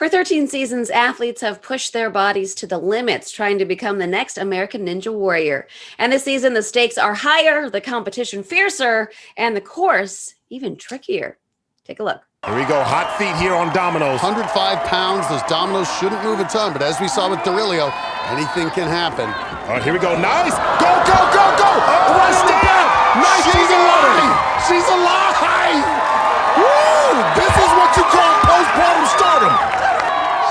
For 13 seasons, athletes have pushed their bodies to the limits, trying to become the next American Ninja Warrior. And this season, the stakes are higher, the competition fiercer, and the course even trickier. Take a look. Here we go, hot feet here on dominoes. 105 pounds, those dominoes shouldn't move a ton, but as we saw with Dorilio, anything can happen. All right, here we go, nice. Go, go, go, go. Oh, rush down. Nice, she's alive. She's alive. Woo, this is what you call postpartum stardom.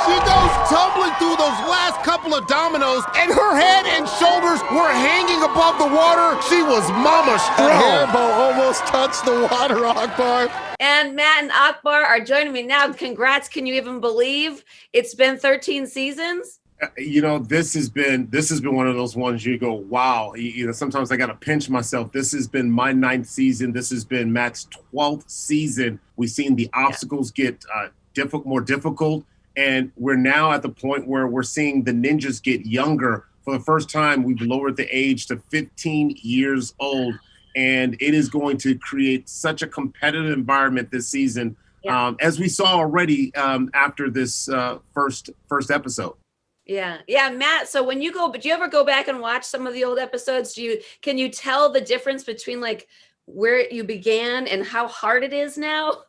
She goes tumbling through those last couple of dominoes, and her head and shoulders were hanging above the water. She was mama strong. Her hair bow almost touched the water, Akbar. And Matt and Akbar are joining me now. Congrats. Can you even believe it's been 13 seasons? You know, this has been one of those ones you go, wow. You know, sometimes I got to pinch myself. This has been my 9th season. This has been Matt's 12th season. We've seen the obstacles get more difficult. And we're now at the point where we're seeing the ninjas get younger. For the first time, we've lowered the age to 15 years old. And it is going to create such a competitive environment this season, as we saw already after this first episode. Yeah, Matt. So when you go, but do you ever go back and watch some of the old episodes? Can you tell the difference between like where you began and how hard it is now?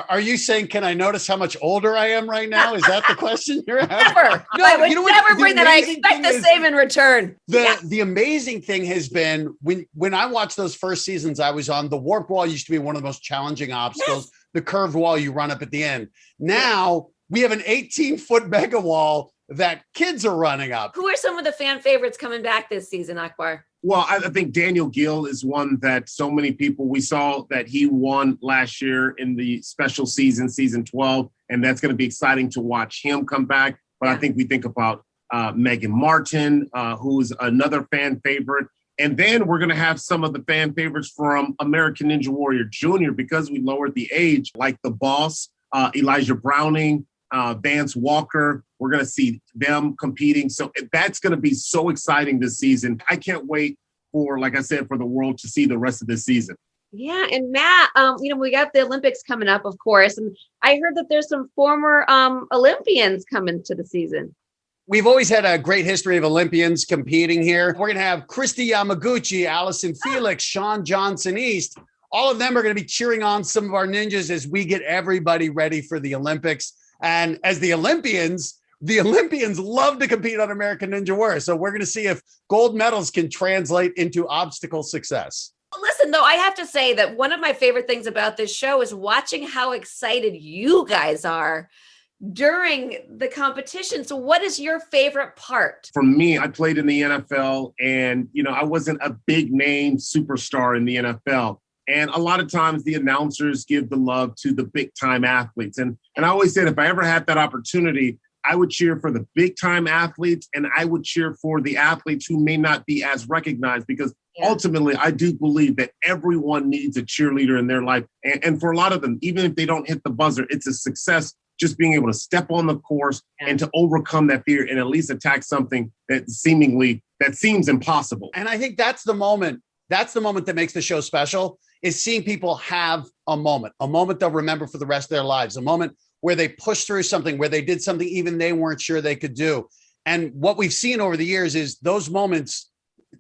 Are you saying, can I notice how much older I am right now? Is that the question you're asking? Never. No, I would never bring that. I expect the same in return. The amazing thing has been when I watched those first seasons I was on, the warp wall used to be one of the most challenging obstacles. Yes. The curved wall you run up at the end. Now we have an 18-foot mega wall that kids are running up. Who are some of the fan favorites coming back this season, Akbar? Well, I think Daniel Gill is one that so many people, we saw that he won last year in the special season 12, and that's going to be exciting to watch him come back. But I think we think about Megan Martin, who's another fan favorite. And then we're going to have some of the fan favorites from American Ninja Warrior Jr. because we lowered the age, like the Boss, Elijah Browning, Vance Walker. We're going to see them competing. So that's going to be so exciting this season. I can't wait for, like I said, for the world to see the rest of this season. Yeah. And Matt, we got the Olympics coming up, of course. And I heard that there's some former Olympians coming to the season. We've always had a great history of Olympians competing here. We're going to have Christy Yamaguchi, Allison Felix, Sean Johnson East. All of them are going to be cheering on some of our ninjas as we get everybody ready for the Olympics. And as the Olympians love to compete on American Ninja Warrior. So we're going to see if gold medals can translate into obstacle success. Listen, though, I have to say that one of my favorite things about this show is watching how excited you guys are during the competition. So what is your favorite part? For me, I played in the NFL and, I wasn't a big name superstar in the NFL. And a lot of times the announcers give the love to the big time athletes. And I always said, if I ever had that opportunity, I would cheer for the big time athletes and I would cheer for the athletes who may not be as recognized, because ultimately I do believe that everyone needs a cheerleader in their life. And for a lot of them, even if they don't hit the buzzer, it's a success just being able to step on the course and to overcome that fear and at least attack something that seems impossible. And I think that's the moment that makes the show special, is seeing people have a moment they'll remember for the rest of their lives, a moment where they pushed through something, where they did something even they weren't sure they could do. And what we've seen over the years is those moments,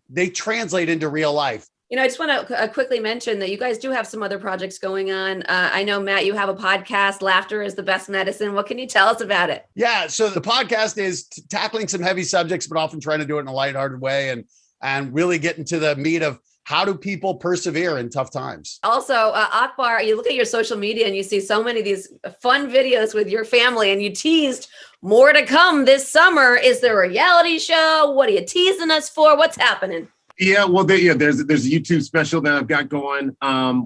they translate into real life. I just want to quickly mention that you guys do have some other projects going on. I know, Matt, you have a podcast, Laughter is the Best Medicine. What can you tell us about it? Yeah, so the podcast is tackling some heavy subjects, but often trying to do it in a lighthearted way and really get into the meat of how do people persevere in tough times. Also, Akbar, you look at your social media and you see so many of these fun videos with your family, and you teased more to come this summer. Is there a reality show? What are you teasing us for? What's happening? Yeah, well, there's a YouTube special that I've got going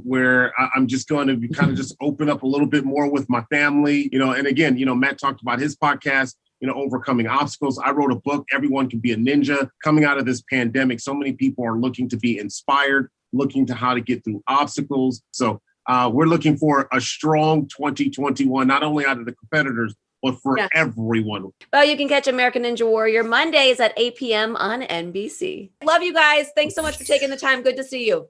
where I'm just going to kind of just open up a little bit more with my family, and again, Matt talked about his podcast, overcoming obstacles. I wrote a book, Everyone Can Be a Ninja. Coming out of this pandemic, so many people are looking to be inspired, looking to how to get through obstacles. So we're looking for a strong 2021, not only out of the competitors, but for everyone. Well, you can catch American Ninja Warrior Mondays at 8 p.m. on NBC. Love you guys. Thanks so much for taking the time. Good to see you.